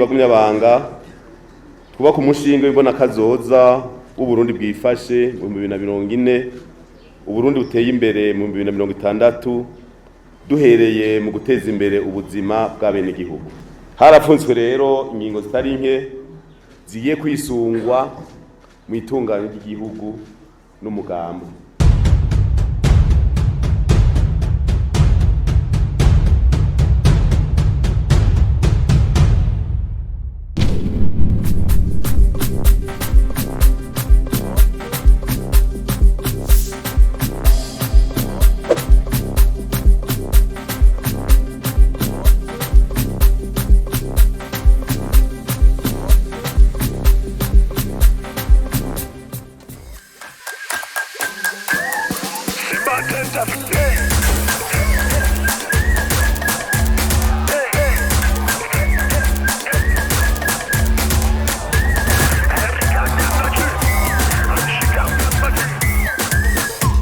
bagumyabanga twubaka umushinga w'ibona kazoza w'Uburundi bwifashe mu 2040 Uburundi buteye imbere mu 2060 duhereye mu guteza imbere ubuzima bw'abene gihugu. Harapfunzwe rero ingingo zitari nke zigiye kwisungwa mu itunganya ry'igihugu n'umugambi.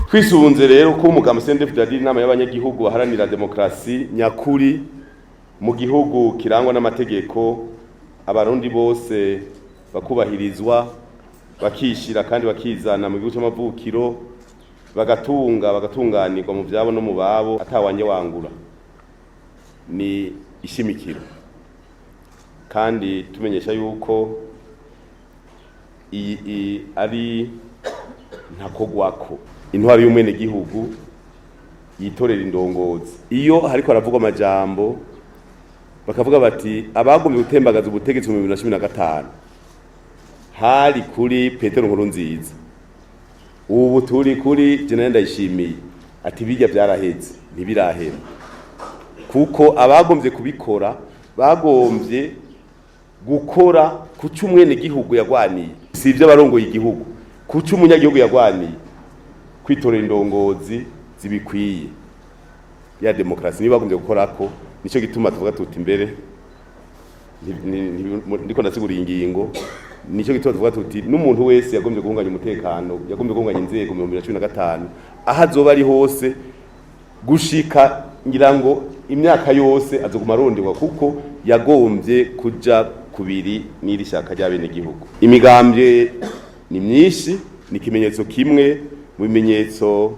Kwisunze rero ko umugambi CNDD-FDD inama y'abanyagihugu baharanira demokrasi nyakuri mu gihugu kirangwa n'amategeko, abarundi bose bakubahirizwa bakishira kandi bakizana mu gihugu cy'amavukiro, bagatunganirwa mu byabo no mu babo atawanye wangura. Ni ishimikiro kandi tumenyesha yuko ari ntakogwako intwari y'umwene gihugu yitorera indongozi. Iyo hariko haravugwa amajambo bakavuga bati abagomye gutembagaza ubutegetsi mu 2015 hari kuri Petero Nkurunziza, ubu turi kuri General Ndayishimiye, ati bijya byaraheze ntibirahera, kuko abagomvye kubikora bagomvye gukora kuca umwene gihugu yagwaniye, si ivyo barongoye igihugu, kuca umunyagihugu yagwaniye, kwitorera indongozi zibikwiye ya demokrasi niba bagomvye gukorako. Nico gituma tuvuga tuti imbere ndiko ndasigura ingingo, nico gituma tuvuga tuti n'umuntu wese yagomvye guhunganya umutekano, yagomvye guhunganya inzego mu 2015 ahazoba ari hose gushika ngira ngo imyaka yose azoguma aronderwa, kuko yagomvye kuja kubiri n'iri shaka ry'abene gihugu. Imigambwe ni myinshi, ni kimenyetso kimwe mu bimenyetso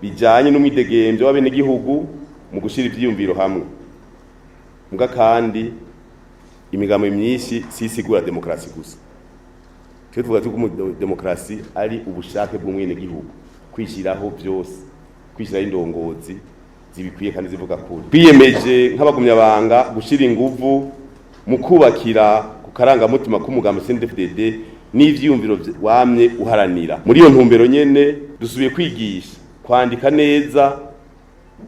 bijanye n'umwidegemvyo w'abene gihugu mu gushira ivyiyumviro hamwe. Muga kandi imigambo myinshi sisigura demokrasi gusa. Twe tuvuga ko demokrasi ari ubushake bw'umwene gihugu kwishiraho byose, kwishiraho indongozi zibikwiye kandi zivuga kuri. Twiyemeje nk'abagumyabanga gushira inguvu mu kubakira ku karangamutima k'umugambi CNDD-FDD n'ivyiyumviro wamye uharanira. Muri iyo ntumbero nyene dusubiye kwigisha, kwandika neza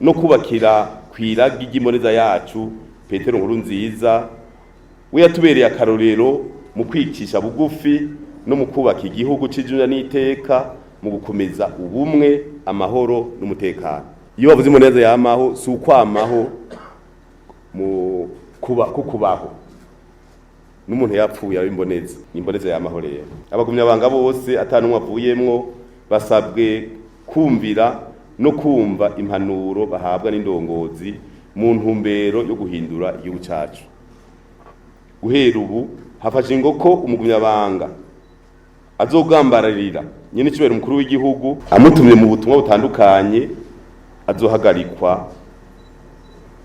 no kubakira kwiragi ry'imboneza yacu Petero Nkurunziza, we yatubereye akarorero mu kwicisha bugufi no mu kubaka igihugu c'ijunja n'iteka, mu gukomeza ubumwe, amahoro n'umutekano. Iyo bavuze imboneza yamaho si ukwamaho mu kubaho n'umuntu yapfuye abimboneza, imboneza yamaho rero. Abagumyabanga bose atanumwe avuyemwo basabwe kumvira no kumva impanuro bahabwa n'indongozi mu ntumbero yo guhindura igihugu cacu. Guhera ubu hafashe ingo ko umugumyabanga azogambararira nyene icubahiro umukuru w'igihugu amutumye mu butumwa butandukanye azohagarikwa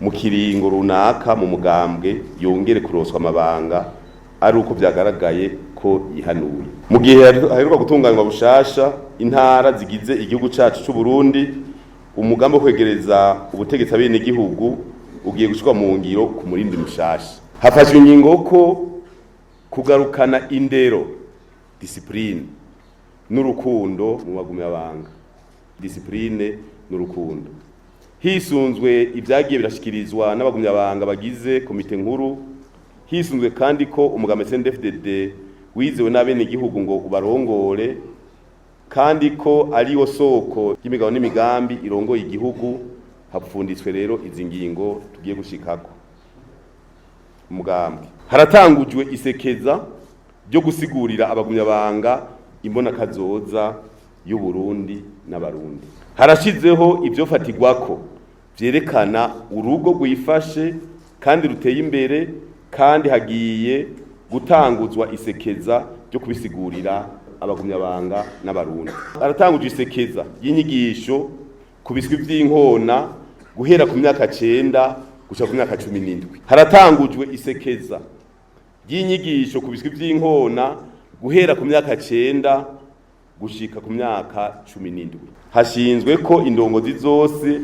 mu kiringo runaka mu mugambwe, yongere kuroswa amabanga ari uko byagaragaye ko yihanuye. Mu gihe haheruka gutunganywa bushasha intara zigize igihugu cacu c'u Burundi, umugambi wo kwegereza ubutegetsi abene gihugu ugiye gushikwa mu ngiro ku murindi mushasha. Hafashwe ingingo ko kugarukana indero, discipline n'urukundo mu bagumyabanga, discipline n'urukundo, hisunzwe ibyagiye birashikirizwa n'abagumyabanga bagize komite nkuru, hisunzwe kandi ko umugambi CNDD-FDD wizewe n'abene gihugu ngo ubarongore, kandi ko ari wo soko y'imigabo n'imigambi irongoye igihugu. Hapfunditswe rero izi ngingo tugiye gushikako. Umugambi haratangujwe isekeza byo gusigurira abagumyabanga imbona kazoza y'u Burundi n'abarundi. Harashizeho ibyo fatigwako byerekana urugo rwifashe kandi ruteye imbere kandi hagiye gutanguzwa isekeza ryo kubisigurira abagumyabanga n'abarundi. Haratangujwe isekeza y'inyigisho ku biswi vy'inkona guhera ku myaka 9 gushika ku myaka 17. Haratangujwe isekeza y'inyigisho ku biswi vy'inkona guhera ku myaka 9 gushika ku myaka 17. Hashinzwe ko indongozi zose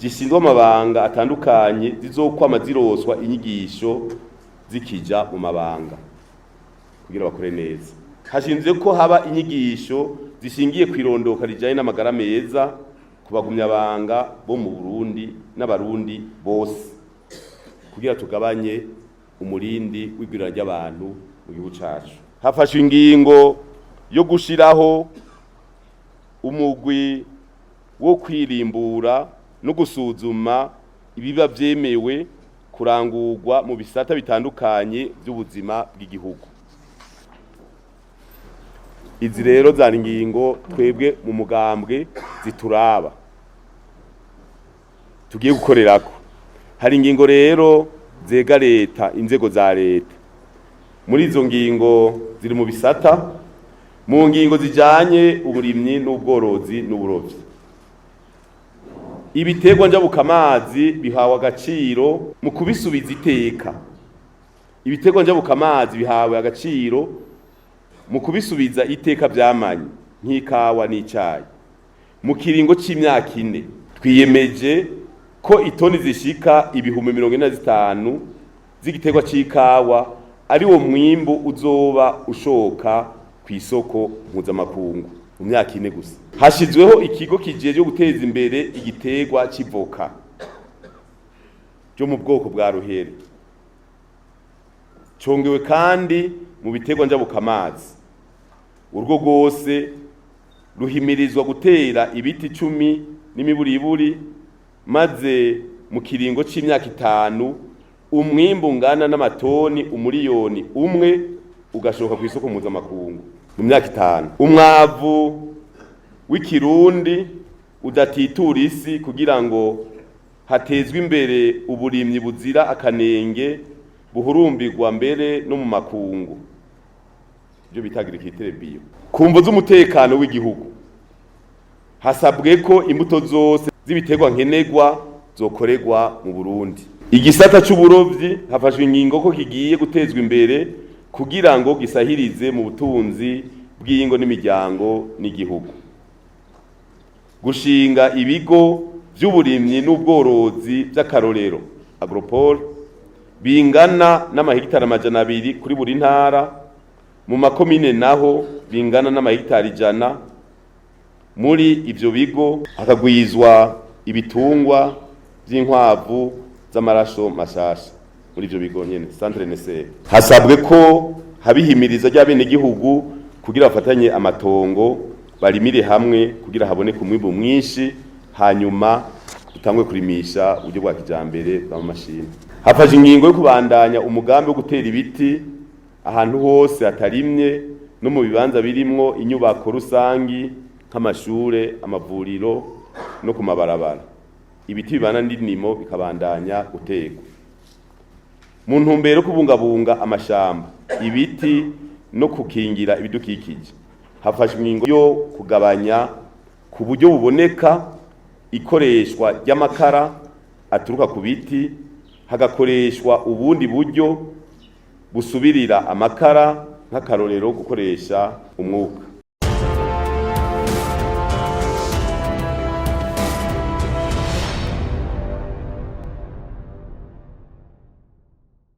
zishinzwe amabanga atandukanye zizokwama ziroswa inyigisho zikija mu mabanga kugira bakore neza. Hashinzwe ko haba inyigisho zishingiye kwirondoka rijanye n'amagara meza ku bagumyabanga bo mu Burundi n'abarundi bose kugira tugabanye umurindi w'igwirana ry'abantu mu gihugu cacu. Hafashwe ingingo yo gushiraho umugwi wo kwirimbura no gusuzuma ibiba vyemewe kurangurwa mu bisata bitandukanye by'ubuzima bw'igihugu. Izi rero zari ingingo twebwe mu mugambwe zituraba tugiye gukorerako. Hari ingingo rero zega leta, inzego za leta. Muri izo ngingo ziri mu bisata, mu ngingo zijanye uburimyi n'ubworozi n'uburovyi. Ibiterwa njabukamazi bihawe agaciro mu kubisubiza iteka. Ibiterwa njabukamazi bihawe agaciro mu kubisubiza iteka vyamanye nk'ikawa n'icayi. Mu kiringo c'imyaka 4 twiyemeje ko itoni zishika ibihumbi 45 z'igiterwa c'ikawa ari wo mwimbu uzoba ushoka kw'isoko mpuzamakungu mu myaka 4 gusa. Hashizweho ikigo kijeje guteza imbere igiterwa c'ivoka cyo mu bwoko bwa ruhere. Congewe kandi mu biterwa njabukamazi. Urwo rwose ruhimirizwa gutera ibiti 10 n'imiburiburi maze mu kiringo c'imyaka 5 umwimbu ngana n'amatoni umuriyoni umwe ugashoka kw'isoko mpuzamakungu mu myaka 5. Umwavu w'ikirundi udatitura isi kugira ngo hatezwe imbere uburimyi buzira akanenge buhurumbirwa mbere no mu makungu, ibyo bitagira kitere bio. Kumvo z'umutekano w'igihugu hasabwe ko imbuto zose z'ibiterwa nkenerwa zokorerwa mu Burundi. Igisata c'uburovyi hafashwe ingingo ko kigiye gutezwa imbere kugira ngo gisahirize mu butunzi bw'ingo n'imiryango n'igihugu. Gushinga ibigo vy'uburimyi n'ubworozi by'akarorero agropole bingana n'amahegitari 200 kuri buri ntara, mu makomine naho bingana n'amahegitari 100. Muri ivyo bigo hakagwizwa ibitungwa vy'inkwavu z'amarasho mashasha muri ivyo bigo nyene centre NSE. Hasabwe ko habihimiriza ry'abene gihugu kugira bafatanye amatongo barimire hamwe kugira haboneke umwimbu mwinshi, hanyuma dutangwe kurimisha uburyo bwa kijambere bw'amamashini. Hafashe ingingo yo kubandanya umugambi wo gutera ibiti ahantu hose hatarimye no mu bibanza birimwo inyubako rusangi nk'amashure, amavuriro no ku mabarabara. Ibiti bibana n'indimo bikabandanya gutegwa. Mu ntumbero kubungabunga amashamba, ibiti no kukingira ibidukikije, hafashwe ingingo yo kugabanya ku buryo buboneka ikoreshwa ry'amakara aturuka ku biti, hagakoreshwa ubundi buryo busubirira amakara nk'akarorero gukoresha umwuka.